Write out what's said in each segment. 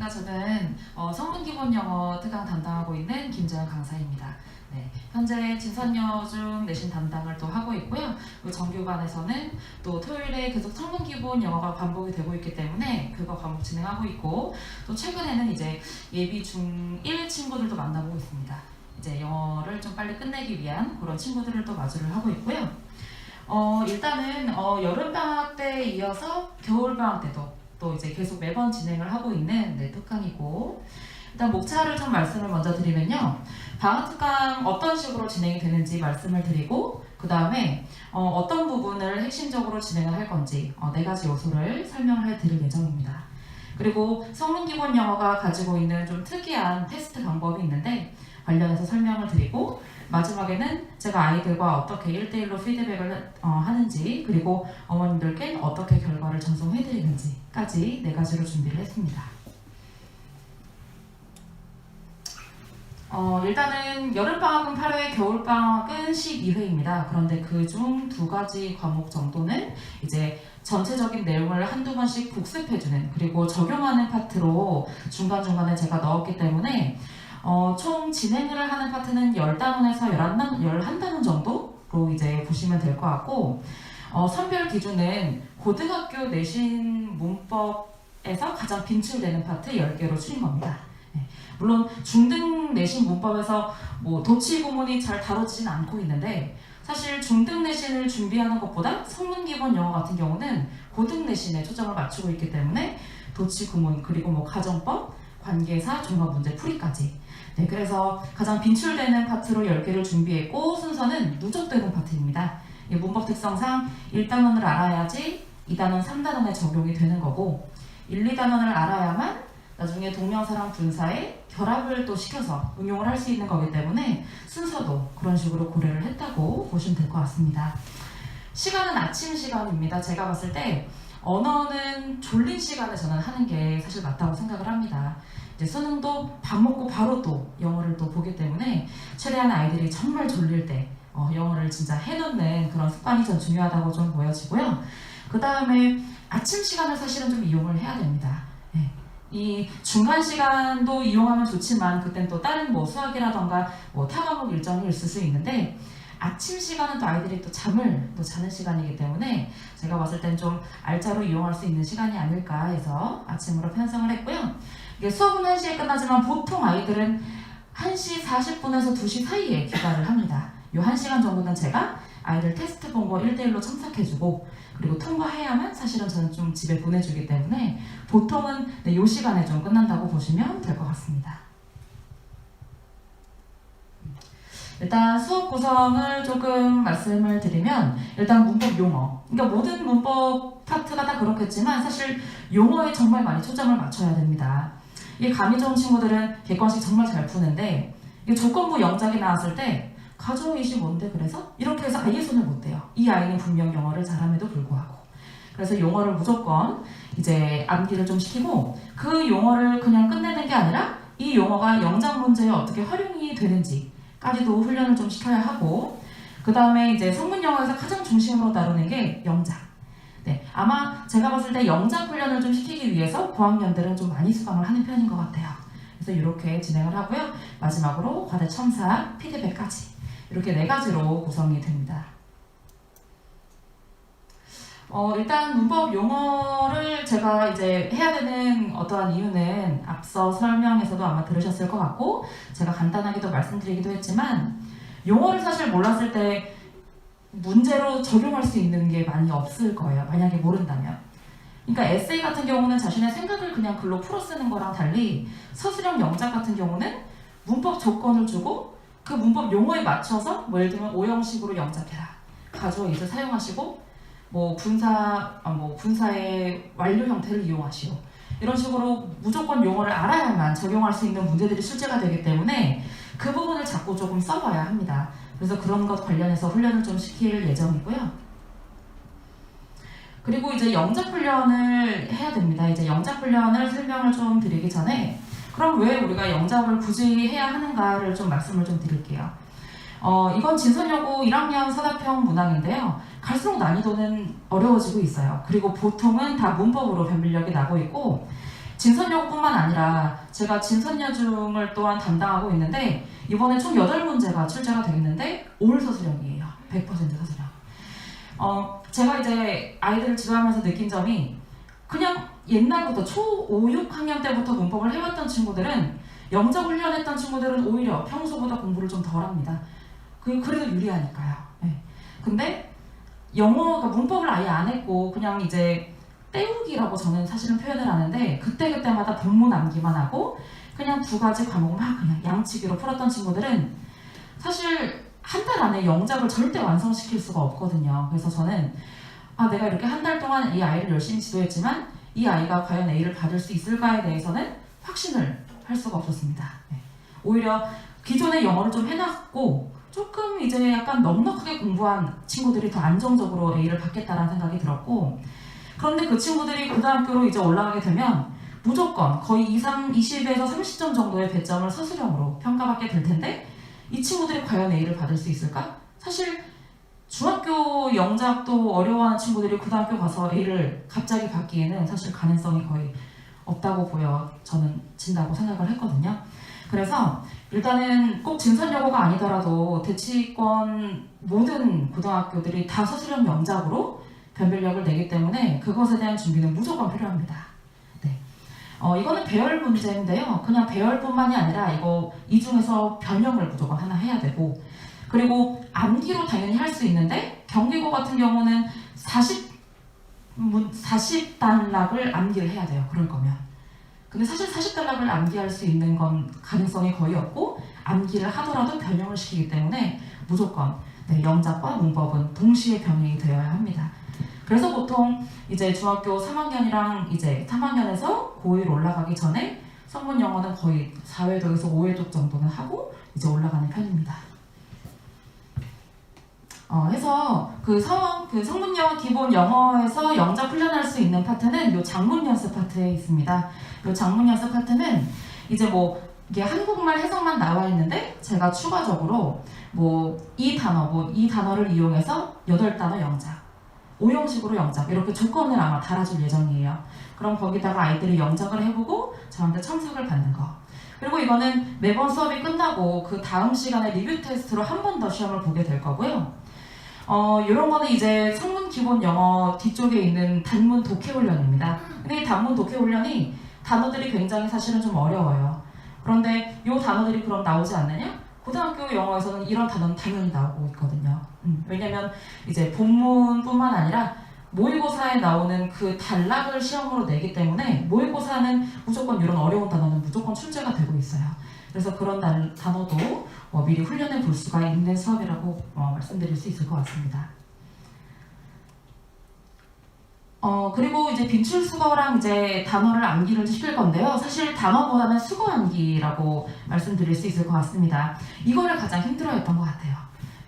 안녕하십니까. 저는 성문기본영어 특강 담당하고 있는 김재현 강사입니다. 네, 현재 진선여중 내신 담당을 또 하고 있고요. 정규반에서는 또 토요일에 계속 성문기본 영어가 반복이 되고 있기 때문에 그거 과목 진행하고 있고, 또 최근에는 이제 예비 중1 친구들도 만나고 있습니다. 이제 영어를 좀 빨리 끝내기 위한 그런 친구들을 또 마주를 하고 있고요. 일단은 여름방학 때에 이어서 겨울방학 때도 또 이제 계속 매번 진행을 하고 있는 특강이고, 일단 목차를 좀 말씀을 먼저 드리면요. 방학 특강 어떤 식으로 진행이 되는지 말씀을 드리고, 그 다음에 어떤 부분을 핵심적으로 진행을 할 건지 4가지 요소를 설명을 드릴 예정입니다. 그리고 성문기본 영어가 가지고 있는 좀 특이한 테스트 방법이 있는데 관련해서 설명을 드리고, 마지막에는 제가 아이들과 어떻게 1대1로 피드백을 하는지, 그리고 어머님들께 어떻게 결과를 전송해드리는지까지 4가지로 준비를 했습니다. 일단은 여름방학은 8회, 겨울방학은 12회입니다. 그런데 그중 2가지 과목 정도는 이제 전체적인 내용을 한두 번씩 복습해주는, 그리고 적용하는 파트로 중간중간에 제가 넣었기 때문에 총 진행을 하는 파트는 10단원에서 11단원 정도로 이제 보시면 될 것 같고, 선별 기준은 고등학교 내신 문법에서 가장 빈출되는 파트 10개로 추린 겁니다. 네. 물론 중등 내신 문법에서 도치 구문이 잘 다뤄지진 않고 있는데, 사실 중등 내신을 준비하는 것보다 성문기본 영어 같은 경우는 고등 내신에 초점을 맞추고 있기 때문에 도치 구문, 그리고 가정법, 관계사, 종합 문제 풀이까지, 네, 그래서 가장 빈출되는 파트로 10개를 준비했고, 순서는 누적되는 파트입니다. 문법 특성상 1단원을 알아야지 2단원, 3단원에 적용이 되는 거고, 1, 2단원을 알아야만 나중에 동명사랑 분사에 결합을 또 시켜서 응용을 할 수 있는 거기 때문에 순서도 그런 식으로 고려를 했다고 보시면 될 것 같습니다. 시간은 아침 시간입니다. 제가 봤을 때 언어는 졸린 시간에 저는 하는 게 사실 맞다고 생각을 합니다. 이제 수능도 밥 먹고 바로 또 영어를 또 보기 때문에 최대한 아이들이 정말 졸릴 때 영어를 진짜 해놓는 그런 습관이 전 중요하다고 좀 보여지고요. 그 다음에 아침 시간을 사실은 좀 이용을 해야 됩니다. 네. 이 중간 시간도 이용하면 좋지만 그땐 또 다른 수학이라던가 타과목 일정이 있을 수 있는데, 아침 시간은 또 아이들이 또 잠을 또 자는 시간이기 때문에 제가 봤을 땐 좀 알짜로 이용할 수 있는 시간이 아닐까 해서 아침으로 편성을 했고요. 이게 수업은 1시에 끝나지만 보통 아이들은 1시 40분에서 2시 사이에 귀가를 합니다. 이 1시간 정도는 제가 아이들 테스트 본 거 1대1로 첨삭해주고, 그리고 통과해야만 사실은 저는 좀 집에 보내주기 때문에 보통은 이 시간에 좀 끝난다고 보시면 될 것 같습니다. 일단 수업 구성을 조금 말씀을 드리면, 일단 문법 용어, 그러니까 모든 문법 파트가 다 그렇겠지만 사실 용어에 정말 많이 초점을 맞춰야 됩니다. 이게 감이 좋은 친구들은 객관식 정말 잘 푸는데, 이게 조건부 영작이 나왔을 때 가정의식 뭔데 그래서? 이렇게 해서 아예 손을 못 대요. 이 아이는 분명 영어를 잘함에도 불구하고. 그래서 용어를 무조건 이제 암기를 좀 시키고, 그 용어를 그냥 끝내는 게 아니라 이 용어가 영작 문제에 어떻게 활용이 되는지까지도 훈련을 좀 시켜야 하고, 그 다음에 이제 성문영어에서 가장 중심으로 다루는 게 영작. 네, 아마 제가 봤을 때 영작 훈련을 좀 시키기 위해서 고학년들은 좀 많이 수강을 하는 편인 것 같아요. 그래서 이렇게 진행을 하고요. 마지막으로 과제 첨삭, 피드백까지 이렇게 4가지로 구성이 됩니다. 일단 문법 용어를 제가 이제 해야 되는 어떠한 이유는 앞서 설명에서도 아마 들으셨을 것 같고, 제가 간단하게도 말씀드리기도 했지만, 용어를 사실 몰랐을 때 문제로 적용할 수 있는 게 많이 없을 거예요. 만약에 모른다면. 그러니까 에세이 같은 경우는 자신의 생각을 그냥 글로 풀어 쓰는 거랑 달리, 서술형 영작 같은 경우는 문법 조건을 주고 그 문법 용어에 맞춰서 예를 들면 오형식으로 영작해라, 가주어 이제 사용하시고 분사의 완료 형태를 이용하시오, 이런 식으로 무조건 용어를 알아야만 적용할 수 있는 문제들이 출제가 되기 때문에 그 부분을 자꾸 조금 써봐야 합니다. 그래서 그런 것 관련해서 훈련을 좀 시킬 예정이고요. 그리고 이제 영작 훈련을 해야 됩니다. 이제 영작 훈련을 설명을 좀 드리기 전에, 그럼 왜 우리가 영작을 굳이 해야 하는가를 좀 말씀을 좀 드릴게요. 이건 진선여고 1학년 사답형 문항인데요. 갈수록 난이도는 어려워지고 있어요. 그리고 보통은 다 문법으로 변별력이 나고 있고, 진선여고뿐만 아니라 제가 진선여중을 또한 담당하고 있는데 이번에 총 8문제가 출제가 되겠는데 올 서술형이에요. 100% 서술형. 제가 이제 아이들을 지도하면서 느낀 점이 그냥 옛날부터 초 5, 6학년 때부터 문법을 해왔던 친구들은 영작 훈련했던 친구들은 오히려 평소보다 공부를 좀 덜 합니다. 그래도 유리하니까요. 네. 근데 영어가 문법을 아예 안 했고 그냥 이제 때우기라고 저는 사실은 표현을 하는데 그때그때마다 본문 암기만 하고 그냥 2가지 과목을 막 그냥 양치기로 풀었던 친구들은 사실 한 달 안에 영작을 절대 완성시킬 수가 없거든요. 그래서 저는 내가 이렇게 한 달 동안 이 아이를 열심히 지도했지만 이 아이가 과연 A를 받을 수 있을까에 대해서는 확신을 할 수가 없었습니다. 네. 오히려 기존에 영어를 좀 해놨고 조금 이제 약간 넉넉하게 공부한 친구들이 더 안정적으로 A를 받겠다라는 생각이 들었고 그런데 그 친구들이 고등학교로 이제 올라가게 되면 무조건 거의 20에서 30점 정도의 배점을 서술형으로 평가받게 될 텐데 이 친구들이 과연 A를 받을 수 있을까? 사실 중학교 영작도 어려워하는 친구들이 고등학교 가서 A를 갑자기 받기에는 사실 가능성이 거의 없다고 저는 진다고 생각을 했거든요. 그래서 일단은 꼭 진선여고가 아니더라도 대치권 모든 고등학교들이 다 서술형 영작으로 변별력을 내기 때문에 그것에 대한 준비는 무조건 필요합니다. 네. 이거는 배열 문제인데요. 그냥 배열뿐만이 아니라 이 중에서 변형을 무조건 하나 해야 되고 그리고 암기로 당연히 할 수 있는데 경기고 같은 경우는 40단락을 암기를 해야 돼요. 그럴 거면. 근데 사실 40단락을 암기할 수 있는 건 가능성이 거의 없고 암기를 하더라도 변형을 시키기 때문에 무조건 영작과 문법은 동시에 병행이 되어야 합니다. 그래서 보통 이제 중학교 3학년이랑 이제 3학년에서 고1 올라가기 전에 성문 영어는 거의 4회독에서 5회독 정도는 하고 이제 올라가는 편입니다. 해서 그 성문 영어 기본 영어에서 영작 훈련할 수 있는 파트는 이 장문 연습 파트에 있습니다. 이 장문 연습 파트는 이제 이게 한국말 해석만 나와 있는데 제가 추가적으로 이 단어를 이용해서 8단어 영작 5형식으로 영작 이렇게 조건을 아마 달아줄 예정이에요. 그럼 거기다가 아이들이 영작을 해보고 저한테 첨삭을 받는 거. 그리고 이거는 매번 수업이 끝나고 그 다음 시간에 리뷰 테스트로 한 번 더 시험을 보게 될 거고요. 이런 거는 이제 성문 기본 영어 뒤쪽에 있는 단문 독해 훈련입니다. 근데 이 단문 독해 훈련이 단어들이 굉장히 사실은 좀 어려워요. 그런데 이 단어들이 그럼 나오지 않느냐? 고등학교 영어에서는 이런 단어는 당연히 나오고 있거든요. 왜냐면 이제 본문뿐만 아니라 모의고사에 나오는 그 단락을 시험으로 내기 때문에 모의고사는 무조건 이런 어려운 단어는 무조건 출제가 되고 있어요. 그래서 그런 단어도 미리 훈련해 볼 수가 있는 수업이라고 말씀드릴 수 있을 것 같습니다. 그리고 이제 빈출 수거랑 이제 단어를 암기를 시킬 건데요. 사실 단어보다는 수거 암기라고 말씀드릴 수 있을 것 같습니다. 이거를 가장 힘들어했던 것 같아요.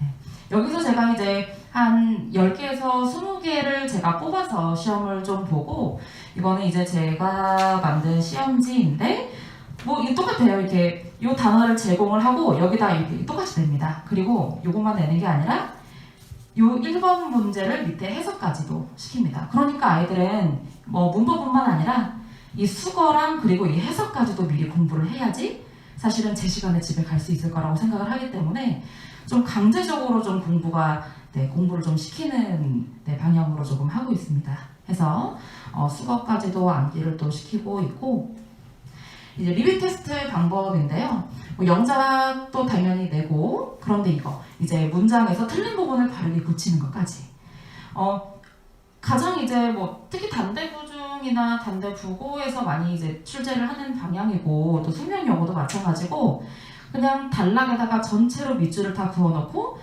네. 여기서 제가 이제 한 10개에서 20개를 제가 뽑아서 시험을 좀 보고 이거는 이제 제가 만든 시험지인데 이게 똑같아요. 이렇게 이 단어를 제공을 하고 여기다 이렇게 똑같이 냅니다. 그리고 이것만 내는 게 아니라 이 1번 문제를 밑에 해석까지도 시킵니다. 그러니까 아이들은 문법뿐만 아니라 이 수거랑 그리고 이 해석까지도 미리 공부를 해야지 사실은 제 시간에 집에 갈 수 있을 거라고 생각을 하기 때문에 좀 강제적으로 좀 공부를 좀 시키는 방향으로 조금 하고 있습니다. 해서 수거까지도 암기를 또 시키고 있고 이제 리뷰 테스트 방법인데요. 영작도 당연히 내고 그런데 이제 문장에서 틀린 부분을 바르게 고치는 것까지. 가장 이제 특히 단대부중이나 단대부고에서 많이 이제 출제를 하는 방향이고 또 숙명영어도 마찬가지고 그냥 단락에다가 전체로 밑줄을 다 그어놓고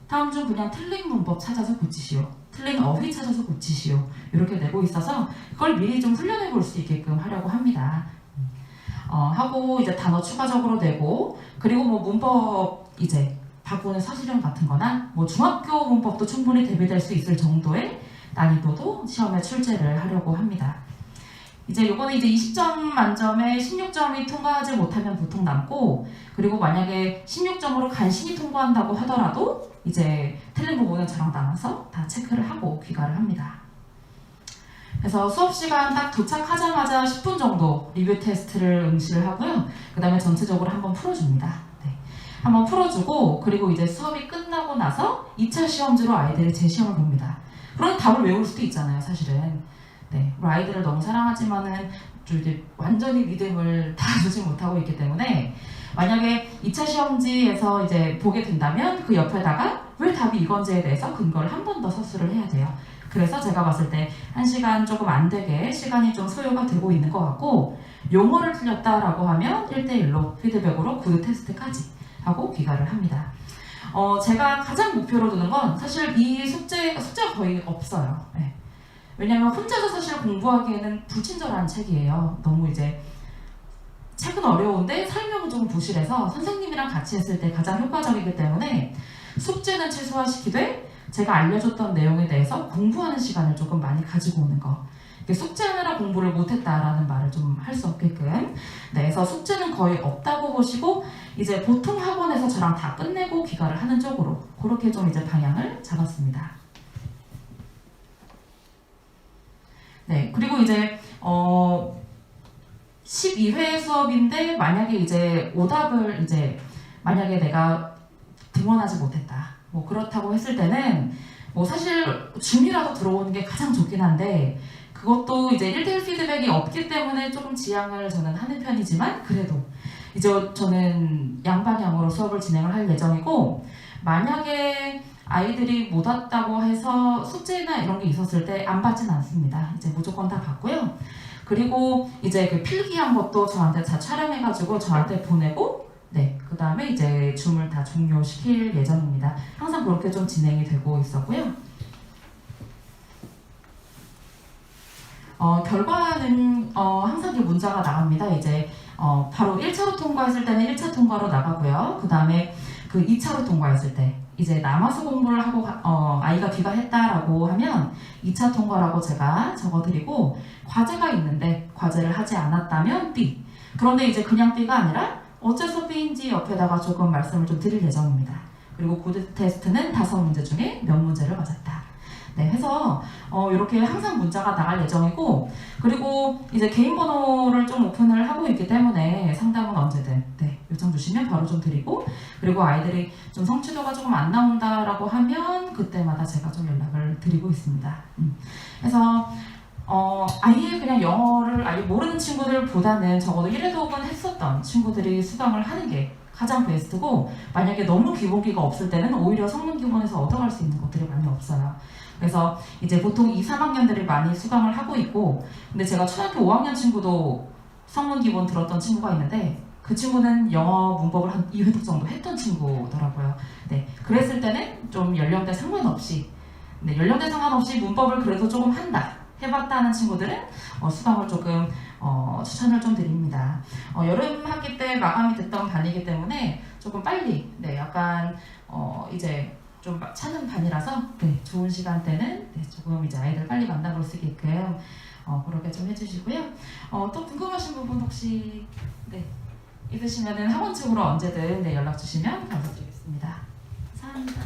다음 주 그냥 틀린 문법 찾아서 고치시오. 틀린 어휘 찾아서 고치시오. 이렇게 내고 있어서 그걸 미리 좀 훈련해 볼 수 있게끔 하려고 합니다. 하고 이제 단어 추가적으로 내고 그리고 문법 이제 바꾸는 서술형 같은 거나 중학교 문법도 충분히 대비될 수 있을 정도의 난이도도 시험에 출제를 하려고 합니다. 이제 요거는 이제 20점 만점에 16점이 통과하지 못하면 보통 남고 그리고 만약에 16점으로 간신히 통과한다고 하더라도 이제 틀린 부분은 저랑 나눠서 다 체크를 하고 귀가를 합니다. 그래서 수업 시간 딱 도착하자마자 10분 정도 리뷰 테스트를 응시를 하고요. 그 다음에 전체적으로 한번 풀어줍니다. 네. 한번 풀어주고 그리고 이제 수업이 끝나고 나서 2차 시험지로 아이들이 재시험을 봅니다. 그런 답을 외울 수도 있잖아요, 사실은. 네, 아이들을 너무 사랑하지만은 좀 이제 완전히 믿음을 다 주지 못하고 있기 때문에 만약에 2차 시험지에서 이제 보게 된다면 그 옆에다가 왜 답이 이건지에 대해서 근거를 한 번 더 서술을 해야 돼요. 그래서 제가 봤을 때 1시간 조금 안 되게 시간이 좀 소요가 되고 있는 것 같고 용어를 틀렸다라고 하면 1대1로 피드백으로 구드 테스트까지 하고 귀가를 합니다. 제가 가장 목표로 두는 건 사실 이 숙제가 거의 없어요. 네. 왜냐면 혼자서 사실 공부하기에는 불친절한 책이에요. 너무 이제 책은 어려운데 설명은 좀 부실해서 선생님이랑 같이 했을 때 가장 효과적이기 때문에 숙제는 최소화시키되 제가 알려줬던 내용에 대해서 공부하는 시간을 조금 많이 가지고 오는 거. 숙제하느라 공부를 못했다라는 말을 좀 할 수 없게끔. 네, 그래서 숙제는 거의 없다고 보시고 이제 보통 학원에서 저랑 다 끝내고 귀가를 하는 쪽으로 그렇게 좀 이제 방향을 잡았습니다. 네, 그리고 이제 12회 수업인데 만약에 이제 오답을 이제 만약에 내가 등원하지 못했다. 뭐 그렇다고 했을 때는 뭐 사실 줌이라도 들어오는 게 가장 좋긴 한데 그것도 이제 1대1 피드백이 없기 때문에 조금 지양을 저는 하는 편이지만 그래도 이제 저는 양방향으로 수업을 진행을 할 예정이고 만약에 아이들이 못 왔다고 해서 숙제나 이런 게 있었을 때 안 받진 않습니다. 이제 무조건 다 받고요. 그리고 이제 그 필기한 것도 저한테 다 촬영해가지고 저한테 보내고 네, 그 다음에 이제 줌을 다 종료시킬 예정입니다. 항상 그렇게 좀 진행이 되고 있었고요. 결과는 항상 이렇게 문자가 나갑니다. 이제 바로 1차로 통과했을 때는 1차 통과로 나가고요. 그 다음에 그 2차로 통과했을 때 이제 남아서 공부를 하고 아이가 귀가했다라고 하면 2차 통과라고 제가 적어드리고 과제가 있는데 과제를 하지 않았다면 B. 그런데 이제 그냥 B가 아니라 어째서 B인지 옆에다가 조금 말씀을 좀 드릴 예정입니다. 그리고 구드 테스트는 5문제 중에 몇 문제를 맞았다. 네, 해서 이렇게 항상 문자가 나갈 예정이고 그리고 이제 개인 번호를 좀 오픈을 하고 있기 때문에 상담은 언제든 네, 요청 주시면 바로 좀 드리고 그리고 아이들이 좀 성취도가 조금 안 나온다라고 하면 그때마다 제가 좀 연락을 드리고 있습니다. 그래서 아예 그냥 영어를 아예 모르는 친구들보다는 적어도 1회 독은 했었던 친구들이 수강을 하는 게 가장 베스트고 만약에 너무 기본기가 없을 때는 오히려 성능 기본에서 얻어갈 수 있는 것들이 많이 없어요. 그래서 이제 보통 2, 3학년들이 많이 수강을 하고 있고 근데 제가 초등학교 5학년 친구도 성능 기본 들었던 친구가 있는데 그 친구는 영어 문법을 한 2회독 정도 했던 친구더라고요. 네, 그랬을 때는 좀 연령대 상관없이 네, 연령대 상관없이 문법을 그래도 조금 한다. 해봤다는 친구들은 수강을 조금 추천을 좀 드립니다. 여름 학기 때 마감이 됐던 반이기 때문에 조금 빨리 네, 약간 이제 좀 차는 반이라서 네, 좋은 시간대는 네, 조금 이제 아이들 빨리 만나볼 수 있게끔 그렇게 좀 해주시고요. 또 궁금하신 부분 혹시 네, 있으시면은 학원 측으로 언제든 네, 연락 주시면 감사드리겠습니다. 감사합니다.